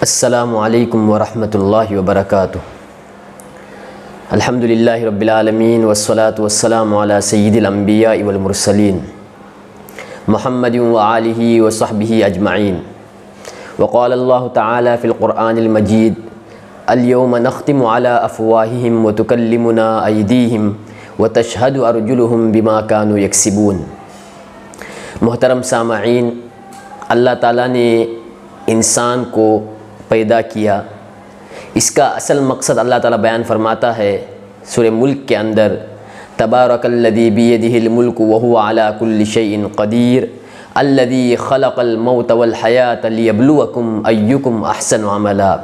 السلام علیکم ورحمۃ اللہ وبرکاتہ۔ الحمدللہ رب العالمین والصلاة والسلام علی سید الانبیاء والمرسلین محمد وآلہ وصحبہ اجمعین۔ وقال اللہ تعالی فی القرآن المجید الیوم نختم علی افواہہم وتکلمنا ایدیہم وتشہد ارجلہم بما کانوا یکسبون۔ محترم سامعین، اللہ تعالیٰ نے انسان کو پیدا کیا، اس کا اصل مقصد اللہ تعالیٰ بیان فرماتا ہے سورہ ملک کے اندر، تبارک الذی بیدہ الملک وہو علی کل شیء قدیر الذی خلق الموت والحیاۃ لیبلوکم ایکم احسن عملا۔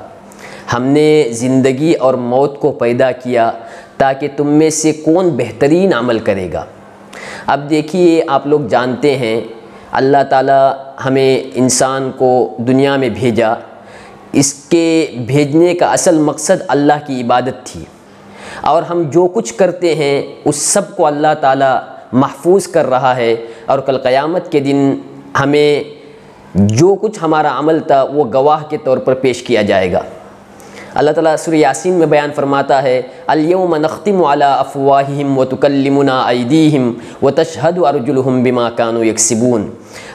ہم نے زندگی اور موت کو پیدا کیا تاکہ تم میں سے کون بہترین عمل کرے گا۔ اب دیکھیے، آپ لوگ جانتے ہیں اللہ تعالیٰ ہمیں انسان کو دنیا میں بھیجا، اس کے بھیجنے کا اصل مقصد اللہ کی عبادت تھی، اور ہم جو کچھ کرتے ہیں اس سب کو اللہ تعالیٰ محفوظ کر رہا ہے، اور کل قیامت کے دن ہمیں جو کچھ ہمارا عمل تھا وہ گواہ کے طور پر پیش کیا جائے گا۔ اللہ تعالیٰ سورہ یاسین میں بیان فرماتا ہے الیوم نختم علی افواہہم وتکلمنا ایدیہم وتشہد ارجلہم بما کانوا یکسبون۔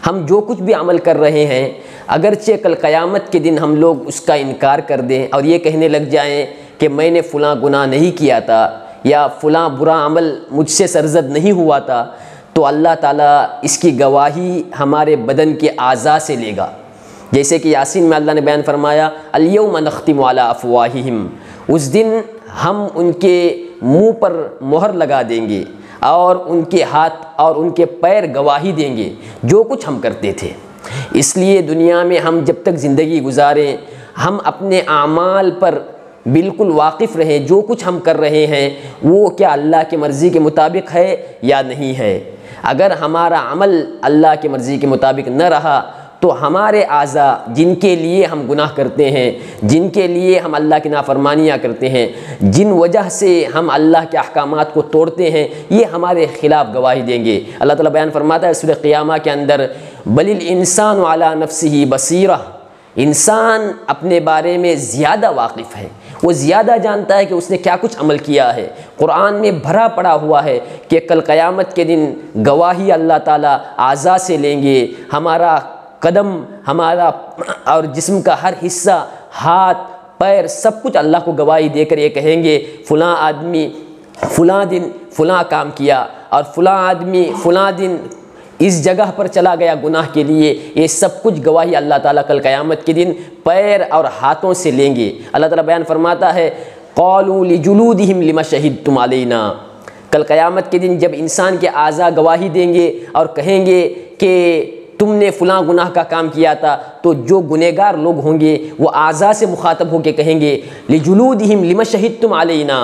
ہم جو کچھ بھی عمل کر رہے ہیں، اگرچہ کل قیامت کے دن ہم لوگ اس کا انکار کر دیں اور یہ کہنے لگ جائیں کہ میں نے فلاں گناہ نہیں کیا تھا یا فلاں برا عمل مجھ سے سرزد نہیں ہوا تھا، تو اللہ تعالیٰ اس کی گواہی ہمارے بدن کے اعضاء سے لے گا۔ جیسے کہ یاسین میں اللہ نے بیان فرمایا الیوم نختم علی افواہہم، اس دن ہم ان کے منہ پر مہر لگا دیں گے اور ان کے ہاتھ اور ان کے پیر گواہی دیں گے جو کچھ ہم کرتے تھے۔ اس لیے دنیا میں ہم جب تک زندگی گزاریں، ہم اپنے اعمال پر بالکل واقف رہیں، جو کچھ ہم کر رہے ہیں وہ کیا اللہ کی مرضی کے مطابق ہے یا نہیں ہے۔ اگر ہمارا عمل اللہ کی مرضی کے مطابق نہ رہا تو ہمارے اعضاء جن کے لیے ہم گناہ کرتے ہیں، جن کے لیے ہم اللہ کی نافرمانیاں کرتے ہیں، جن وجہ سے ہم اللہ کے احکامات کو توڑتے ہیں، یہ ہمارے خلاف گواہی دیں گے۔ اللہ تعالیٰ بیان فرماتا ہے سورہ قیامہ کے اندر بل الانسان علی نفسہ بصیرہ، انسان اپنے بارے میں زیادہ واقف ہے، وہ زیادہ جانتا ہے کہ اس نے کیا کچھ عمل کیا ہے۔ قرآن میں بھرا پڑا ہوا ہے کہ کل قیامت کے دن گواہی اللہ تعالیٰ اعضاء سے لیں گے، ہمارا قدم، ہمارا اور جسم کا ہر حصہ، ہاتھ، پیر، سب کچھ اللہ کو گواہی دے کر یہ کہیں گے فلاں آدمی فلاں دن فلاں کام کیا، اور فلاں آدمی فلاں دن اس جگہ پر چلا گیا گناہ کے لیے۔ یہ سب کچھ گواہی اللہ تعالیٰ کل قیامت کے دن پیر اور ہاتھوں سے لیں گے۔ اللہ تعالیٰ بیان فرماتا ہے قالوا لجلودہم لما شہدتم علینا، کل قیامت کے دن جب انسان کے اعضاء گواہی دیں گے اور کہیں گے کہ تم نے فلاں گناہ کا کام کیا تھا، تو جو گنہگار لوگ ہوں گے وہ اعضاء سے مخاطب ہو کے کہیں گے لجلودہم لما شہدتم علینا،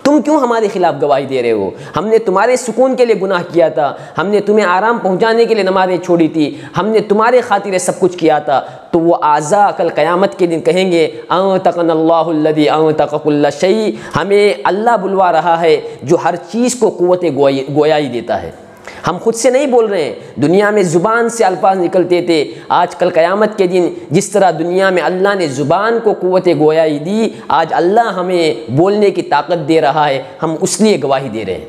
تم کیوں ہمارے خلاف گواہی دے رہے ہو؟ ہم نے تمہارے سکون کے لیے گناہ کیا تھا، ہم نے تمہیں آرام پہنچانے کے لیے نمازیں چھوڑی تھی، ہم نے تمہارے خاطر سب کچھ کیا تھا۔ تو وہ اعضاء کل قیامت کے دن کہیں گے انطقنا اللہ الذی انطق کل شیء، ہمیں اللہ بلوا رہا ہے جو ہر چیز کو قوت گویائی دیتا ہے۔ ہم خود سے نہیں بول رہے ہیں، دنیا میں زبان سے الفاظ نکلتے تھے، آج کل قیامت کے دن جس طرح دنیا میں اللہ نے زبان کو قوت گویائی دی، آج اللہ ہمیں بولنے کی طاقت دے رہا ہے، ہم اس لیے گواہی دے رہے ہیں۔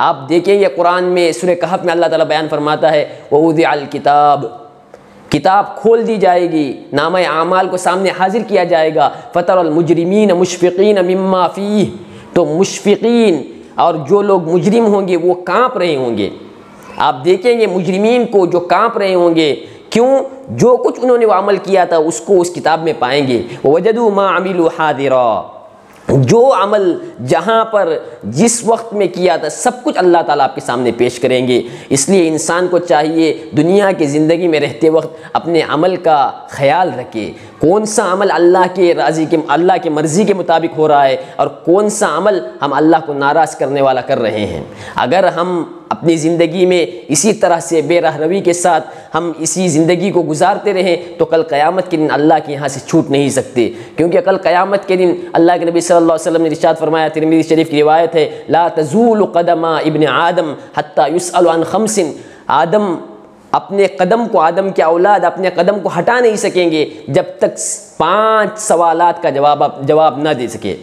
آپ دیکھیں گے قرآن میں سورہ کہف میں اللہ تعالیٰ بیان فرماتا ہے ووضع الکتاب، کتاب کھول دی جائے گی، نامہ اعمال کو سامنے حاضر کیا جائے گا، فتر المجرمین مشفقین مما فیہ، تو مشفقین اور جو لوگ مجرم ہوں گے وہ کانپ رہے ہوں گے۔ آپ دیکھیں گے مجرمین کو جو کانپ رہے ہوں گے، کیوں؟ جو کچھ انہوں نے وہ عمل کیا تھا اس کو اس کتاب میں پائیں گے۔ وَوَجَدُوا مَا عَمِلُوا حَاضِرًا، جو عمل جہاں پر جس وقت میں کیا تھا سب کچھ اللہ تعالیٰ آپ کے سامنے پیش کریں گے۔ اس لیے انسان کو چاہیے دنیا کی زندگی میں رہتے وقت اپنے عمل کا خیال رکھے، کون سا عمل اللہ کے مرضی کے مطابق ہو رہا ہے اور کون سا عمل ہم اللہ کو ناراض کرنے والا کر رہے ہیں۔ اگر ہم اپنی زندگی میں اسی طرح سے بے رہ روی کے ساتھ ہم اسی زندگی کو گزارتے رہیں تو کل قیامت کے دن اللہ کے یہاں سے چھوٹ نہیں سکتے، کیونکہ کل قیامت کے دن اللہ کے نبی صلی اللہ علیہ وسلم نے ارشاد فرمایا، ترمذی شریف کی روایت ہے لا تزول قدم ابن آدم حتی یسأل عن خمس، اپنے قدم کو، آدم کے اولاد اپنے قدم کو ہٹا نہیں سکیں گے جب تک 5 سوالات کا جواب نہ دے سکے۔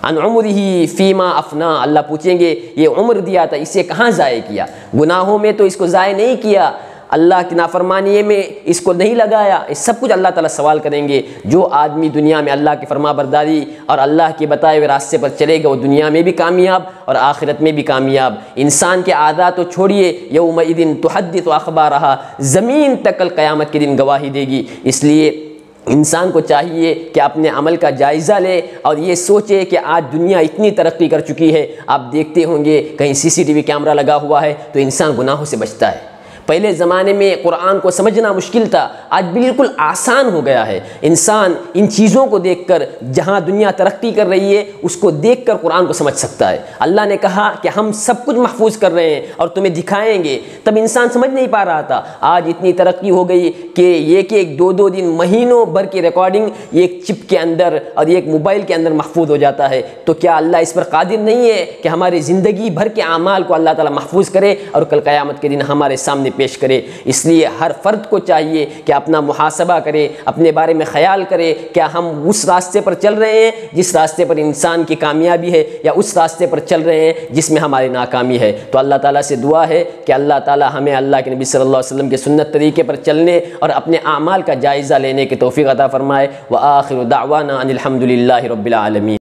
ان عمرہ فیما افنا، اللہ پوچھیں گے یہ عمر دیا تھا اسے کہاں ضائع کیا؟ گناہوں میں تو اس کو ضائع نہیں کیا، اللہ کی نافرمانی میں اس کو نہیں لگایا، اس سب کچھ اللہ تعالیٰ سوال کریں گے۔ جو آدمی دنیا میں اللہ کی فرما برداری اور اللہ کے بتائے ہوئے راستے پر چلے گا وہ دنیا میں بھی کامیاب اور آخرت میں بھی کامیاب۔ انسان کے عادات تو چھوڑیے، یومئذ تحدث اخبارہا، زمین تک کل قیامت کے دن گواہی دے گی۔ اس لیے انسان کو چاہیے کہ اپنے عمل کا جائزہ لے اور یہ سوچے کہ آج دنیا اتنی ترقی کر چکی ہے، آپ دیکھتے ہوں گے کہیں CCTV کیمرہ لگا ہوا ہے تو انسان گناہوں سے بچتا ہے۔ پہلے زمانے میں قرآن کو سمجھنا مشکل تھا، آج بالکل آسان ہو گیا ہے۔ انسان ان چیزوں کو دیکھ کر، جہاں دنیا ترقی کر رہی ہے اس کو دیکھ کر قرآن کو سمجھ سکتا ہے۔ اللہ نے کہا کہ ہم سب کچھ محفوظ کر رہے ہیں اور تمہیں دکھائیں گے، تب انسان سمجھ نہیں پا رہا تھا۔ آج اتنی ترقی ہو گئی کہ ایک 2 دن مہینوں بھر کی ریکارڈنگ ایک چپ کے اندر اور ایک موبائل کے اندر محفوظ ہو جاتا ہے۔ تو کیا اللہ اس پر قادر نہیں ہے کہ ہماری زندگی بھر کے اعمال کو اللہ تعالیٰ محفوظ کرے اور کل قیامت کے دن ہمارے سامنے پیش کرے؟ اس لیے ہر فرد کو چاہیے کہ اپنا محاسبہ کرے، اپنے بارے میں خیال کرے، کیا ہم اس راستے پر چل رہے ہیں جس راستے پر انسان کی کامیابی ہے، یا اس راستے پر چل رہے ہیں جس میں ہماری ناکامی ہے؟ تو اللہ تعالیٰ سے دعا ہے کہ اللہ تعالیٰ ہمیں اللہ کے نبی صلی اللہ علیہ وسلم کے سنت طریقے پر چلنے اور اپنے اعمال کا جائزہ لینے کی توفیق عطا فرمائے۔ وآخر دعوانا ان الحمد للہ رب العالمین۔